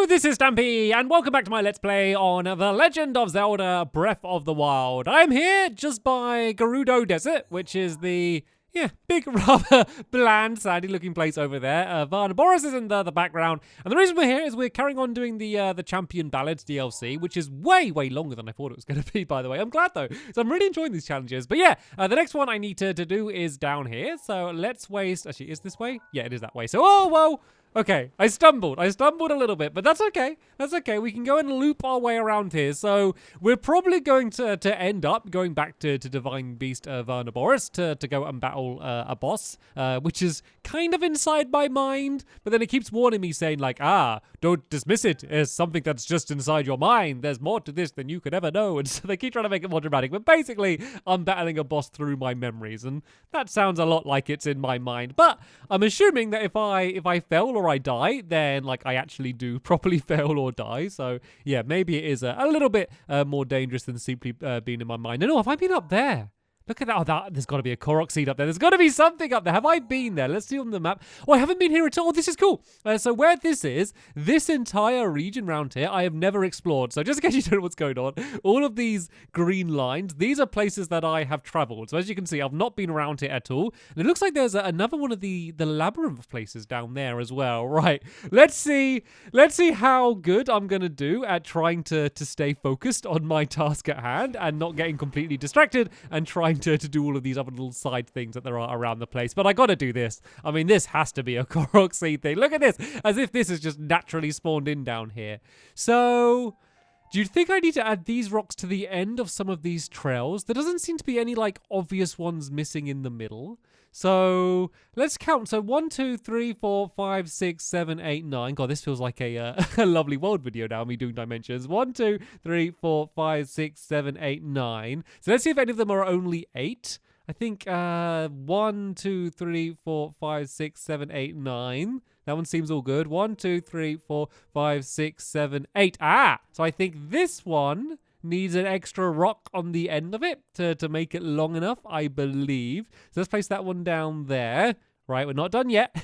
this is Stampy, and welcome back to my Let's Play on The Legend of Zelda Breath of the Wild. I'm here just by Gerudo Desert, which is the, big, rather bland, sandy-looking place over there. Varnaboris is in the background, and the reason we're here is we're carrying on doing the Champion Ballads DLC, which is way, way longer than I thought it was going to be, by the way. I'm glad, though, so I'm really enjoying these challenges. But yeah, the next one I need to do is down here, so let's waste... Actually, is this way? Yeah, it is that way. So, oh, whoa! Okay, I stumbled a little bit, but that's okay. That's okay. We can go and loop our way around here. So we're probably going to end up going back to Divine Beast Varnaboris to go and battle a boss, which is kind of inside my mind. But then it keeps warning me, saying like, don't dismiss it as something that's just inside your mind. There's more to this than you could ever know. And so they keep trying to make it more dramatic. But basically, I'm battling a boss through my memories, and that sounds a lot like it's in my mind. But I'm assuming that if I fail or I die, then like I actually do properly fail or die. So yeah, maybe it is a little bit more dangerous than simply being in my mind. And have I been up there? Look at that. Oh, there's got to be a koroks seed up there. There's got to be something up there. Have I been there? Let's see on the map. Oh, I haven't been here at all. This is cool. So where this is, this entire region around here, I have never explored. So just in case you don't know what's going on, all of these green lines, these are places that I have traveled. So as you can see, I've not been around here at all. And it looks like there's another one of the labyrinth places down there as well. Right. Let's see how good I'm going to do at trying to stay focused on my task at hand and not getting completely distracted and trying to do all of these other little side things that there are around the place. But I gotta do this. I mean, this has to be a koroks seed thing. Look at this, as if this is just naturally spawned in down here. So do you think I need to add these rocks to the end of some of these trails? There doesn't seem to be any like obvious ones missing in the middle. So let's count. So 1, 2, 3, 4, 5, 6, 7, 8, 9. God, this feels like a lovely world video now, me doing dimensions. 1, 2, 3, 4, 5, 6, 7, 8, 9. So let's see if any of them are only 8. I think 1, 2, 3, 4, 5, 6, 7, 8, 9. That one seems all good. 1, 2, 3, 4, 5, 6, 7, 8. So I think this one needs an extra rock on the end of it to make it long enough, I believe. So let's place that one down there. Right, we're not done yet.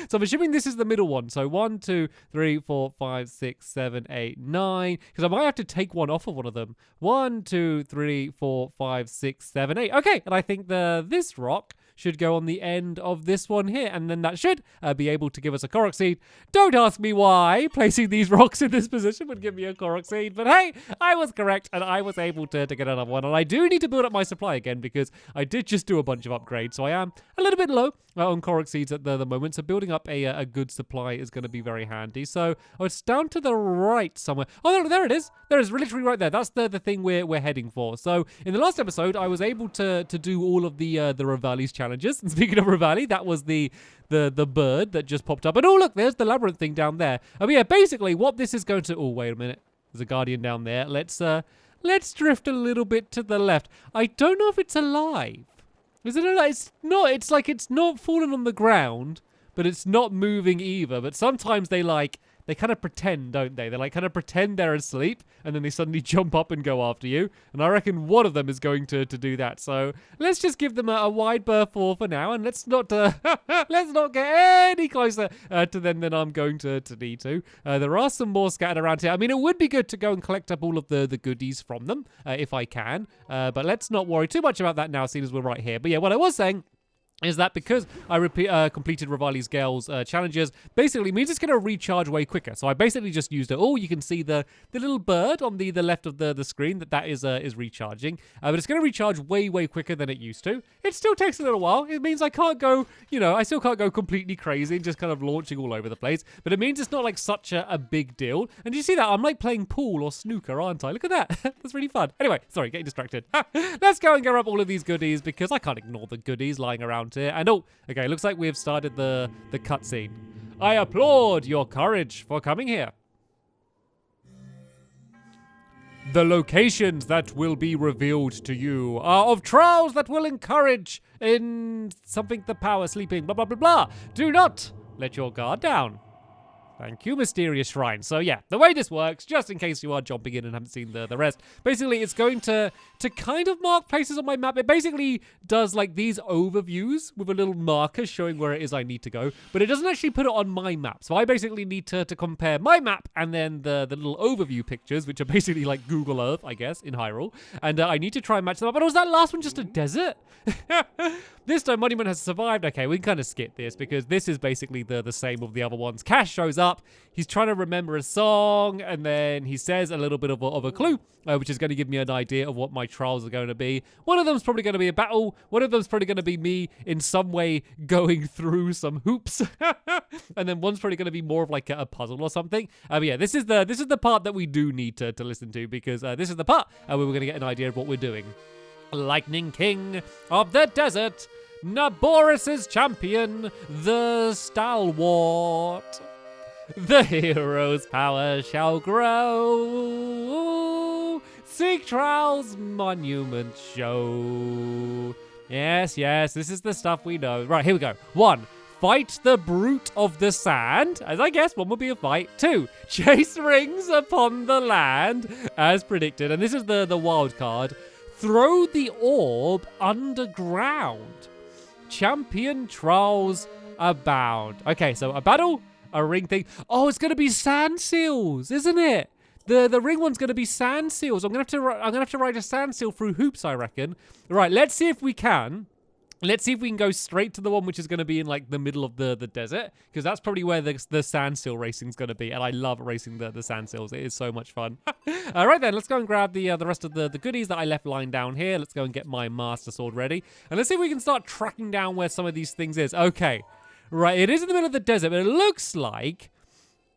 So I'm assuming this is the middle one. So 1, 2, 3, 4, 5, 6, 7, 8, 9. Because I might have to take one off of one of them. 1, 2, 3, 4, 5, 6, 7, 8. Okay, and I think this rock should go on the end of this one here, and then that should be able to give us a koroks seed. Don't ask me why placing these rocks in this position would give me a koroks seed, but hey, I was correct, and I was able to get another one, and I do need to build up my supply again, because I did just do a bunch of upgrades, so I am a little bit low on koroks seeds at the moment, so building up a good supply is going to be very handy. So it's down to the right somewhere. Oh, there it is. There it is, literally right there. That's the thing we're heading for. So in the last episode, I was able to do all of the Rivali's challenges. And speaking of Rivali, that was the bird that just popped up. And oh, look, there's the labyrinth thing down there. Oh, yeah, basically what this is going to... Oh, wait a minute. There's a guardian down there. Let's drift a little bit to the left. I don't know if it's alive. Is it alive? It's not. It's like it's not falling on the ground, but it's not moving either. But sometimes they kind of pretend, don't they? They kind of pretend they're asleep, and then they suddenly jump up and go after you. And I reckon one of them is going to do that. So let's just give them a wide berth for now, and let's not get any closer to them than I'm going to need to. There are some more scattered around here. I mean, it would be good to go and collect up all of the goodies from them if I can. But let's not worry too much about that now, seeing as we're right here. But yeah, what I was saying is that because I completed Rivali's Gale's challenges, basically means it's going to recharge way quicker. So I basically just used it. Oh, you can see the little bird on the left of the screen that is recharging. But it's going to recharge way, way quicker than it used to. It still takes a little while. It means I can't go, I still can't go completely crazy and just kind of launching all over the place. But it means it's not like such a big deal. And you see that? I'm like playing pool or snooker, aren't I? Look at that. That's really fun. Anyway, sorry, getting distracted. Let's go and grab all of these goodies because I can't ignore the goodies lying around here. And oh, okay, looks like we've started the cutscene. I applaud your courage for coming here. The locations that will be revealed to you are of trials that will encourage in something the power sleeping, blah, blah, blah, blah. Do not let your guard down. Thank you, mysterious shrine. So yeah, the way this works, just in case you are jumping in and haven't seen the rest, basically it's going to kind of mark places on my map. It basically does like these overviews with a little marker showing where it is I need to go, but it doesn't actually put it on my map. So I basically need to compare my map and then the little overview pictures, which are basically like Google Earth, I guess, in Hyrule. And I need to try and match them up. But was that last one just a desert? This time Monument has survived. Okay, we can kind of skip this because this is basically the same of the other ones. Cash shows up. He's trying to remember a song, and then he says a little bit of a clue, which is going to give me an idea of what my trials are going to be. One of them's probably going to be a battle. One of them's probably going to be me in some way going through some hoops. And then one's probably going to be more of like a puzzle or something. But yeah, this is the part that we do need to listen to, because this is the part where we're going to get an idea of what we're doing. Lightning King of the Desert, Naboris's champion, the stalwart. The hero's power shall grow. Seek trials, monument show. Yes, this is the stuff we know. Right, here we go. 1. Fight the brute of the sand. As I guess, one would be a fight. 2. Chase rings upon the land, as predicted. And this is the wild card. Throw the orb underground. Champion trials abound. Okay, so a battle, a ring thing. Oh, it's gonna be sand seals, isn't it? The ring one's gonna be sand seals. I'm gonna have to ride a sand seal through hoops, I reckon. Right, let's see if we can. Let's see if we can go straight to the one which is going to be in like the middle of the desert, because that's probably where the sand seal racing is going to be. And I love racing the sand seals. It is so much fun. All right, then let's go and grab the rest of the goodies that I left lying down here. Let's go and get my master sword ready. And let's see if we can start tracking down where some of these things is. Okay, right. It is in the middle of the desert, but it looks like...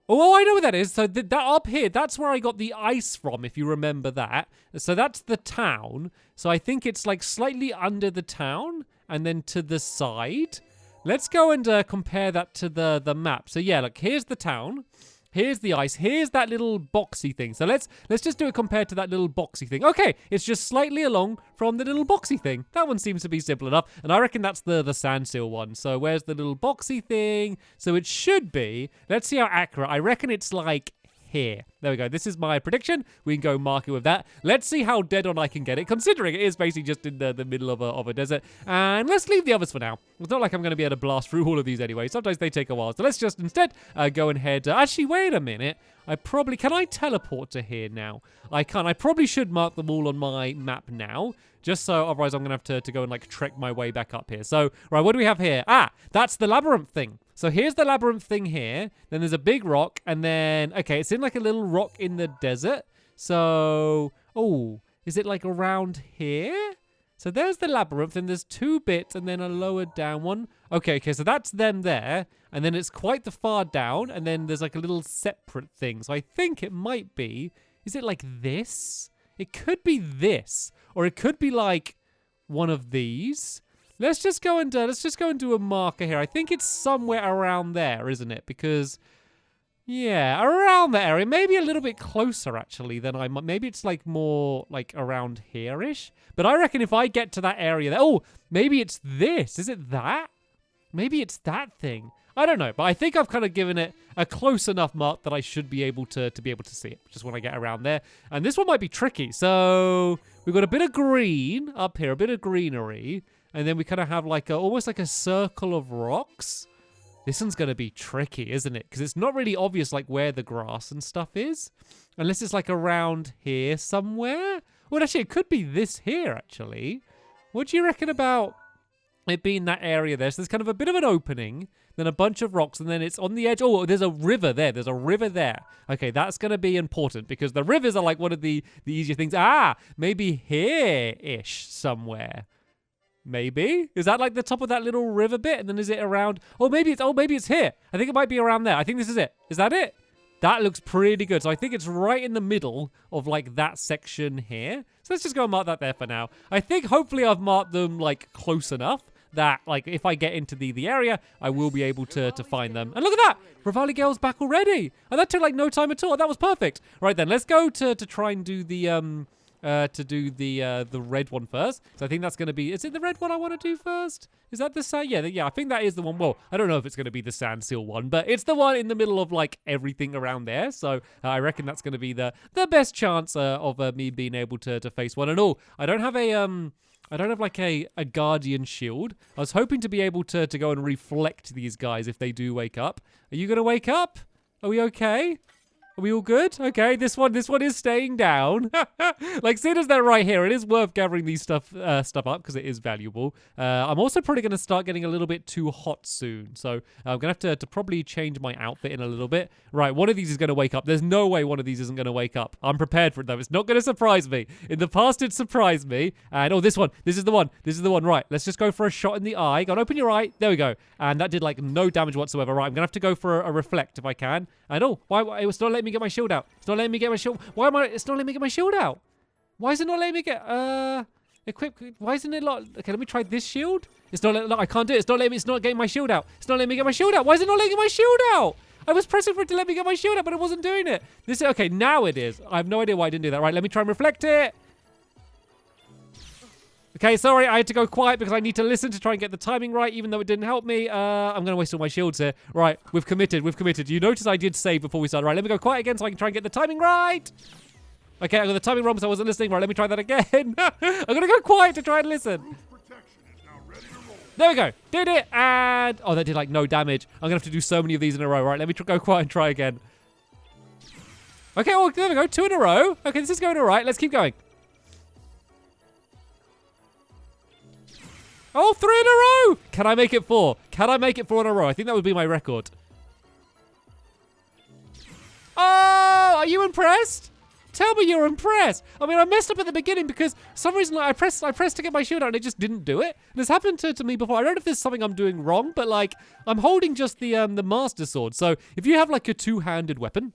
Oh, I know what that is. So that up here, that's where I got the ice from, if you remember that. So that's the town. So I think it's like slightly under the town and then to the side. Let's go and compare that to the map. So yeah, look, here's the town. Here's the ice. Here's that little boxy thing. So let's just do it compared to that little boxy thing. Okay, it's just slightly along from the little boxy thing. That one seems to be simple enough. And I reckon that's the sand seal one. So where's the little boxy thing? So it should be, let's see how accurate. I reckon it's like here. There we go. This is my prediction. We can go mark it with that. Let's see how dead on I can get it, considering it is basically just in the middle of a desert. And let's leave the others for now. It's not like I'm going to be able to blast through all of these anyway. Sometimes they take a while. So let's just instead go and head... actually, wait a minute. Can I teleport to here now? I can't. I probably should mark them all on my map now, just so otherwise I'm going to have to go and like trek my way back up here. So, right, what do we have here? Ah, that's the labyrinth thing. So here's the labyrinth thing here. Then there's a big rock, and then, okay, it's in like a little rock in the desert. So, oh, is it like around here? So there's the labyrinth, and there's 2 bits, and then a lower down one. Okay, so that's them there, and then it's quite the far down, and then there's like a little separate thing. So I think it might be, is it like this? It could be this, or it could be like one of these. Let's just go and do a marker here. I think it's somewhere around there, isn't it? Because, yeah, around that area. Maybe a little bit closer, actually, than I might. Maybe it's, like, more, like, around here-ish. But I reckon if I get to that area there... Oh, maybe it's this. Is it that? Maybe it's that thing. I don't know. But I think I've kind of given it a close enough mark that I should be able to see it. Just when I get around there. And this one might be tricky. So, we've got a bit of green up here. A bit of greenery. And then we kind of have like almost like a circle of rocks. This one's going to be tricky, isn't it? Because it's not really obvious like where the grass and stuff is. Unless it's like around here somewhere. Well, actually, it could be this here, actually. What do you reckon about it being that area there? So there's kind of a bit of an opening, then a bunch of rocks, and then it's on the edge. Oh, there's a river there. There's a river there. Okay, that's going to be important because the rivers are like one of the easier things. Ah, maybe here-ish somewhere. Maybe? Is that like the top of that little river bit? And then is it around? Oh, maybe it's here. I think it might be around there. I think this is it. Is that it? That looks pretty good. So I think it's right in the middle of like that section here. So let's just go and mark that there for now. I think hopefully I've marked them like close enough that like if I get into the area, I will be able to find them. And look at that! Rivali Gale's back already. And that took like no time at all. That was perfect. Right then, let's go to try and do the to do the red one first. So I think that's going to be... Is it the red one I want to do first? Is that the sand? Yeah, I think that is the one. Well, I don't know if it's going to be the sand seal one, but it's the one in the middle of, like, everything around there. So I reckon that's going to be the best chance of me being able to face one. And all, I don't have like a guardian shield. I was hoping to be able to go and reflect these guys if they do wake up. Are you going to wake up? Are we okay? Are we all good? Okay, this one is staying down. Like, seeing as they're right here, it is worth gathering these stuff up because it is valuable. I'm also probably going to start getting a little bit too hot soon. So I'm going to have to probably change my outfit in a little bit. Right, one of these is going to wake up. There's no way one of these isn't going to wake up. I'm prepared for it, though. It's not going to surprise me. In the past, it surprised me. And, oh, this one. This is the one. This is the one. Right, let's just go for a shot in the eye. Go and open your eye. There we go. And that did, like, no damage whatsoever. Right, I'm going to have to go for a reflect if I can. And, oh, why it was not letting me get my shield out. It's not letting me get my shield. It's not letting me get my shield out. Why is it not letting me get, equip? Why isn't it okay, let me try this shield. It's not letting, I can't do it. It's not letting me, it's not getting my shield out. It's not letting me get my shield out. Why is it not letting my shield out? I was pressing for it to let me get my shield out, but it wasn't doing it. Okay, now it is. I have no idea why I didn't do that. Right, let me try and reflect it. Okay, sorry, I had to go quiet because I need to listen to try and get the timing right, even though it didn't help me. I'm going to waste all my shields here. Right, we've committed. You notice I did save before we started. Right, let me go quiet again so I can try and get the timing right. Okay, I got the timing wrong, so I wasn't listening. Right, let me try that again. I'm going to go quiet to try and listen. There we go. Did it, and... Oh, that did, like, no damage. I'm going to have to do so many of these in a row. Right, let me go quiet and try again. Okay, well, there we go. 2 in a row. Okay, this is going all right. Let's keep going. Oh, 3 in a row! Can I make it 4? Can I make it 4 in a row? I think that would be my record. Oh, are you impressed? Tell me you're impressed. I mean, I messed up at the beginning because for some reason like, I pressed to get my shield out and it just didn't do it. And it's happened to me before. I don't know if there's something I'm doing wrong, but like I'm holding just the Master Sword. So if you have like a two-handed weapon,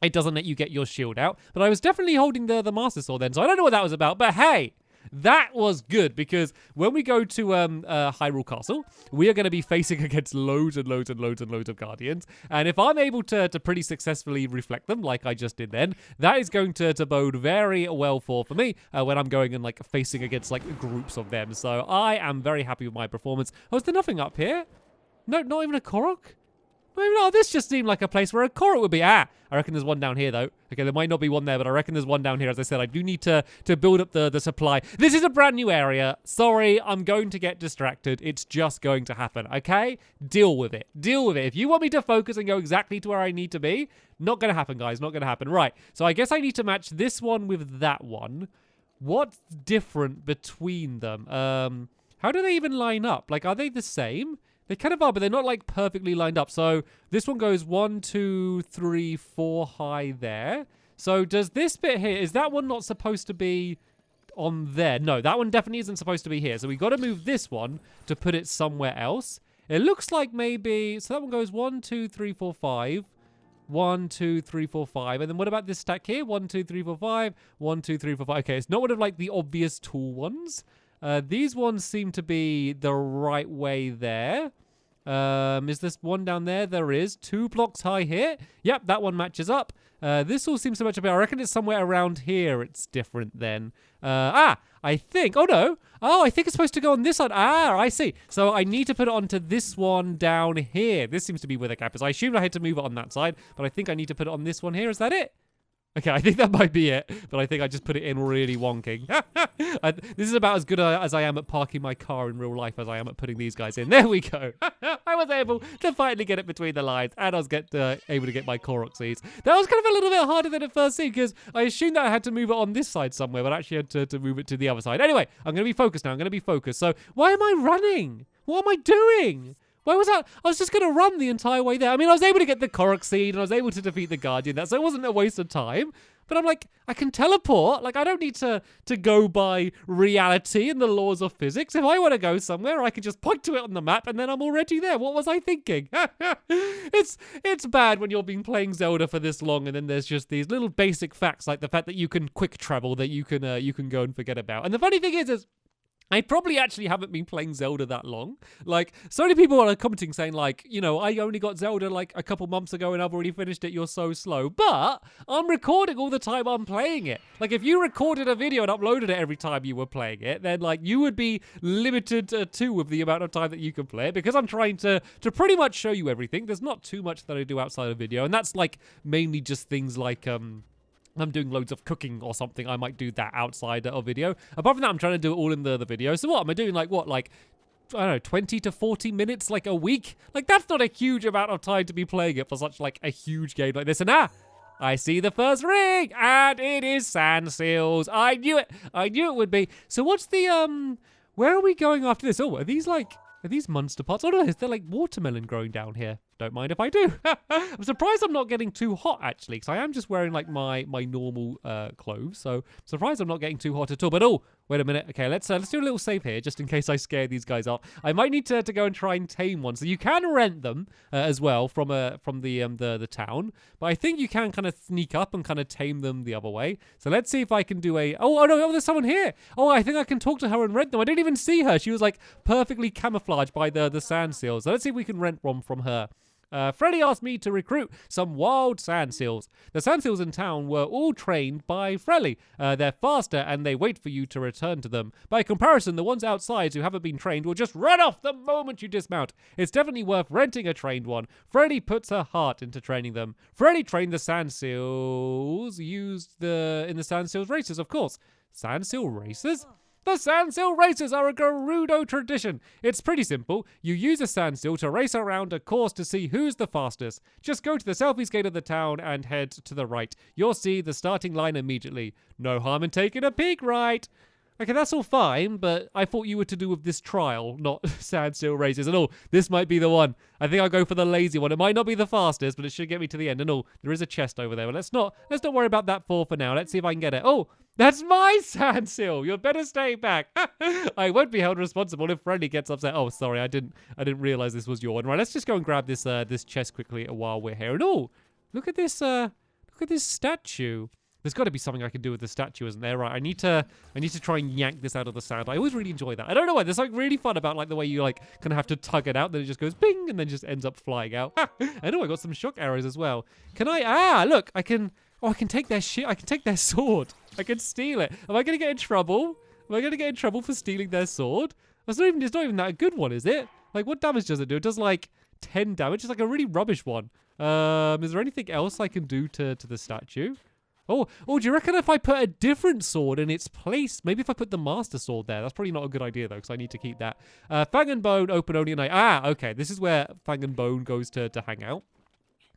it doesn't let you get your shield out. But I was definitely holding the Master Sword then, so I don't know what that was about. But hey, that was good because when we go to Hyrule Castle, we are going to be facing against loads and loads and loads and loads of Guardians. And if I'm able to pretty successfully reflect them like I just did then, that is going to bode very well for me when I'm going and like facing against like groups of them. So I am very happy with my performance. Oh, is there nothing up here? No, not even a korok? No, this just seemed like a place where a korok would be. I reckon there's one down here, though. Okay, there might not be one there, but I reckon there's one down here. As I said, I do need to build up the supply. This is a brand new area. Sorry, I'm going to get distracted. It's just going to happen, okay? Deal with it. Deal with it. If you want me to focus and go exactly to where I need to be, not going to happen, guys. Not going to happen. Right, so I guess I need to match this one with that one. What's different between them? How do they even line up? Like, are they the same? They kind of are, but they're not like perfectly lined up. So this one goes 1, 2, 3, 4 high there. So does this bit here, is that one not supposed to be on there? No, that one definitely isn't supposed to be here. So we got to move this one to put it somewhere else. It looks like maybe, so that one goes 1, 2, 3, 4, 5. 1, 2, 3, 4, 5. And then what about this stack here? 1, 2, 3, 4, 5. 1, 2, 3, 4, 5. Okay, it's not one of like the obvious tool ones. These ones seem to be the right way there. Is this one down there? There is. 2 blocks high here. Yep, that one matches up. This all seems to match up. I reckon it's somewhere around here it's different then. I think. Oh, no. Oh, I think it's supposed to go on this side. I see. So I need to put it onto this one down here. This seems to be where the gap is. I assumed I had to move it on that side, but I think I need to put it on this one here. Is that it? Okay, I think that might be it, but I think I just put it in really wonking. This is about as good as I am at parking my car in real life as I am at putting these guys in. There we go. I was able to finally get it between the lines, and I was able to get my koroks seeds. That was kind of a little bit harder than it first seemed, because I assumed that I had to move it on this side somewhere, but I actually had to move it to the other side. Anyway, I'm going to be focused now. I'm going to be focused. So why am I running? What am I doing? Why was that? I was just going to run the entire way there. I mean, I was able to get the korok seed, and I was able to defeat the Guardian. So it wasn't a waste of time. But I'm like, I can teleport. Like, I don't need to go by reality and the laws of physics. If I want to go somewhere, I can just point to it on the map, and then I'm already there. What was I thinking? It's bad when you've been playing Zelda for this long, and then there's just these little basic facts, like the fact that you can quick travel, that you can go and forget about. And the funny thing is I probably actually haven't been playing Zelda that long. Like, so many people are commenting saying, like, you know, I only got Zelda like a couple months ago and I've already finished it. You're so slow. But I'm recording all the time I'm playing it. Like, if you recorded a video and uploaded it every time you were playing it, then, like, you would be limited to with the amount of time that you can play it, because I'm trying to pretty much show you everything. There's not too much that I do outside of video. And that's, like, mainly just things like, I'm doing loads of cooking or something, I might do that outside of video. Apart from that, I'm trying to do it all in the video. So what am I doing? Like, what? Like, I don't know, 20 to 40 minutes, like a week? Like, that's not a huge amount of time to be playing it for such, like, a huge game like this. And I see the first ring, and it is sand seals. I knew it. I knew it would be. So what's the, where are we going after this? Oh, are these monster pots? Oh no, is there like watermelon growing down here? Don't mind if I do. I'm surprised I'm not getting too hot, actually, because I am just wearing like my normal clothes. So surprised I'm not getting too hot at all. But oh, wait a minute. Okay, let's do a little save here, just in case I scare these guys off. I might need to go and try and tame one. So you can rent them as well from the town, but I think you can kind of sneak up and kind of tame them the other way. So let's see if I can do a. Oh no, there's someone here. Oh, I think I can talk to her and rent them. I didn't even see her. She was like perfectly camouflaged by the sand seals. So let's see if we can rent one from her. Freddy asked me to recruit some wild sand seals. The sand seals in town were all trained by Freddy. They're faster and they wait for you to return to them. By comparison, the ones outside who haven't been trained will just run off the moment you dismount. It's definitely worth renting a trained one. Freddy puts her heart into training them. Freddy trained the sand seals in the sand seals races, of course. Sand seal races? The sand seal races are a Gerudo tradition. It's pretty simple. You use a sand seal to race around a course to see who's the fastest. Just go to the southeast gate of the town and head to the right. You'll see the starting line immediately. No harm in taking a peek, right? Okay, that's all fine, but I thought you were to do with this trial, not sand seal races. And oh, this might be the one. I think I'll go for the lazy one. It might not be the fastest, but it should get me to the end. And oh, there is a chest over there. But let's not worry about that for now. Let's see if I can get it. Oh, that's my sand seal. You better stay back. I won't be held responsible if Freddy gets upset. Oh, sorry, I didn't realize this was your one. Right, let's just go and grab this chest quickly while we're here. And oh, look at this statue. There's got to be something I can do with the statue, isn't there? Right, I need to try and yank this out of the sand. I always really enjoy that. I don't know why. There's something really fun about like the way you like kind of have to tug it out, then it just goes bing, and then just ends up flying out. I know I got some shock arrows as well. Can I? Look, I can. Oh, I can take their shit. I can take their sword. I can steal it. Am I going to get in trouble? Am I going to get in trouble for stealing their sword? It's not even that good one, is it? Like, what damage does it do? It does like 10 damage. It's like a really rubbish one. Is there anything else I can do to the statue? Oh, do you reckon if I put a different sword in its place? Maybe if I put the Master Sword there. That's probably not a good idea, though, because I need to keep that. Fang and Bone open only at night. Okay. This is where Fang and Bone goes to hang out.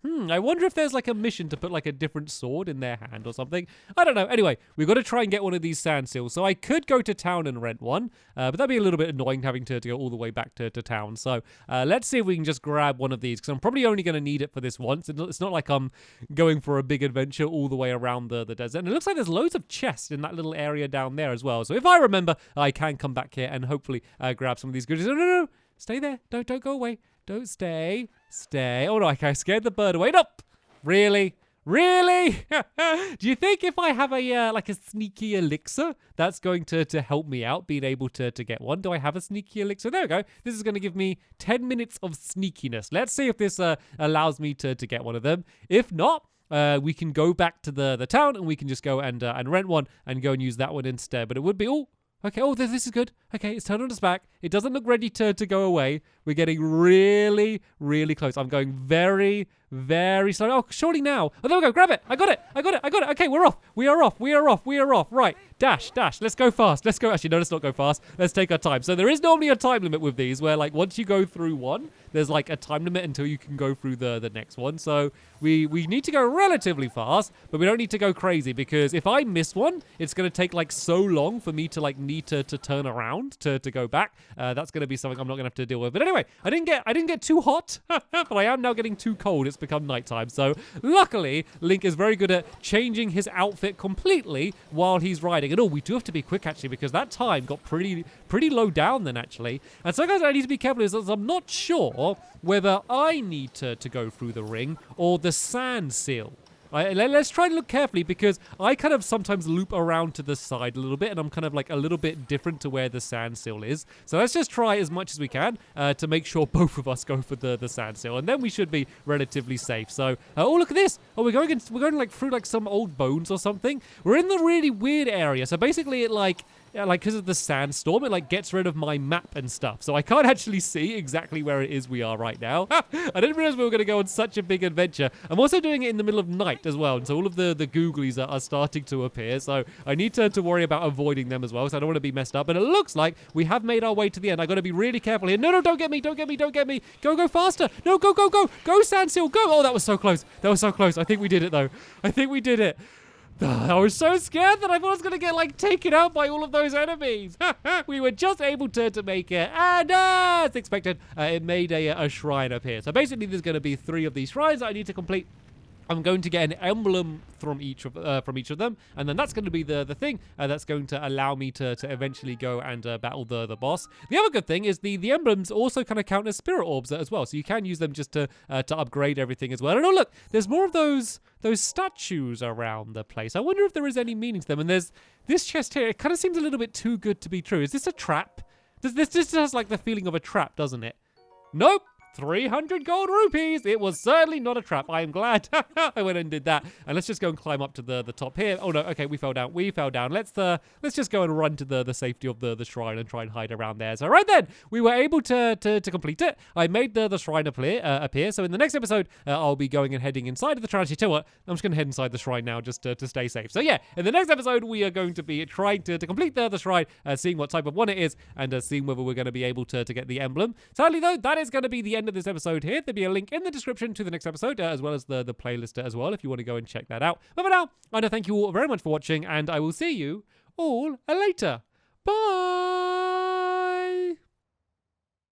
I wonder if there's like a mission to put like a different sword in their hand or something. I don't know. Anyway, we've got to try and get one of these sand seals. So I could go to town and rent one, but that'd be a little bit annoying having to go all the way back to town. So let's see if we can just grab one of these, because I'm probably only going to need it for this once. It's not like I'm going for a big adventure all the way around the desert. And it looks like there's loads of chests in that little area down there as well. So if I remember, I can come back here and hopefully grab some of these goodies. No. Stay there. Don't go away. Don't stay. Oh no, I scared the bird away. Nope. Really? Do you think if I have a like a sneaky elixir, that's going to help me out being able to get one? Do I have a sneaky elixir? There we go. This is going to give me 10 minutes of sneakiness. Let's see if this allows me to get one of them. If not, we can go back to the town and we can just go and rent one and go and use that one instead. But it would be okay, this is good. Okay, it's turned on its back. It doesn't look ready to go away. We're getting really, really close. I'm going very, very slow. Oh, surely now. Oh, there we go. Grab it. I got it. Okay, we're off. We are off. Right. Dash. Let's go fast. Actually, no, let's not go fast. Let's take our time. So there is normally a time limit with these where, like, once you go through one, there's, like, a time limit until you can go through the next one. So we need to go relatively fast, but we don't need to go crazy, because if I miss one, it's going to take, like, so long for me to, like, need to turn around to go back. That's going to be something I'm not going to have to deal with. But anyway, I didn't get too hot, but I am now getting too cold. It's become nighttime. So luckily, Link is very good at changing his outfit completely while he's riding. And we do have to be quick, actually, because that time got pretty low down then, actually. And so, guys, I need to be careful, is I'm not sure whether I need to go through the ring or the sand seal. Let's try and look carefully, because I kind of sometimes loop around to the side a little bit, and I'm kind of like a little bit different to where the sand seal is. So let's just try as much as we can to make sure both of us go for the sand seal, and then we should be relatively safe. So, oh, look at this. Oh, we're going like through like some old bones or something. We're in the really weird area. So basically it like because of the sandstorm, it like gets rid of my map and stuff. So I can't actually see exactly where it is we are right now. I didn't realize we were going to go on such a big adventure. I'm also doing it in the middle of night as well. And so all of the googlies are starting to appear. So I need to worry about avoiding them as well. So I don't want to be messed up. And it looks like we have made our way to the end. I got to be really careful here. No, don't get me. Don't get me. Don't get me. Go faster. No, go. Go, Sandseal, go. Oh, that was so close. That was so close. I think we did it though. I think we did it. I was so scared that I thought I was going to get, like, taken out by all of those enemies. We were just able to make it. And as expected, it made a shrine up here. So basically, there's going to be 3 of these shrines that I need to complete. I'm going to get an emblem from each of them, and then that's going to be the thing that's going to allow me to eventually go and battle the boss. The other good thing is the emblems also kind of count as spirit orbs as well, so you can use them just to upgrade everything as well. And oh look, there's more of those statues around the place. I wonder if there is any meaning to them. And there's this chest here. It kind of seems a little bit too good to be true. Is this a trap? This just has like the feeling of a trap, doesn't it? Nope. 300 gold rupees. It was certainly not a trap. I am glad I went and did that. And let's just go and climb up to the top here. Oh no, okay, we fell down. Let's just go and run to the safety of the shrine and try and hide around there. So right then, we were able to complete it. I made the shrine appear. So in the next episode, I'll be going and heading inside of the shrine. Tell you what, I'm just going to head inside the shrine now just to stay safe. So yeah, in the next episode, we are going to be trying to complete the shrine, seeing what type of one it is, and seeing whether we're going to be able to get the emblem. Sadly though, that is going to be the end of this episode here. There'll be a link in the description to the next episode, as well as the playlist as well, if you want to go and check that out. But for now, I want to thank you all very much for watching, and I will see you all later. Bye!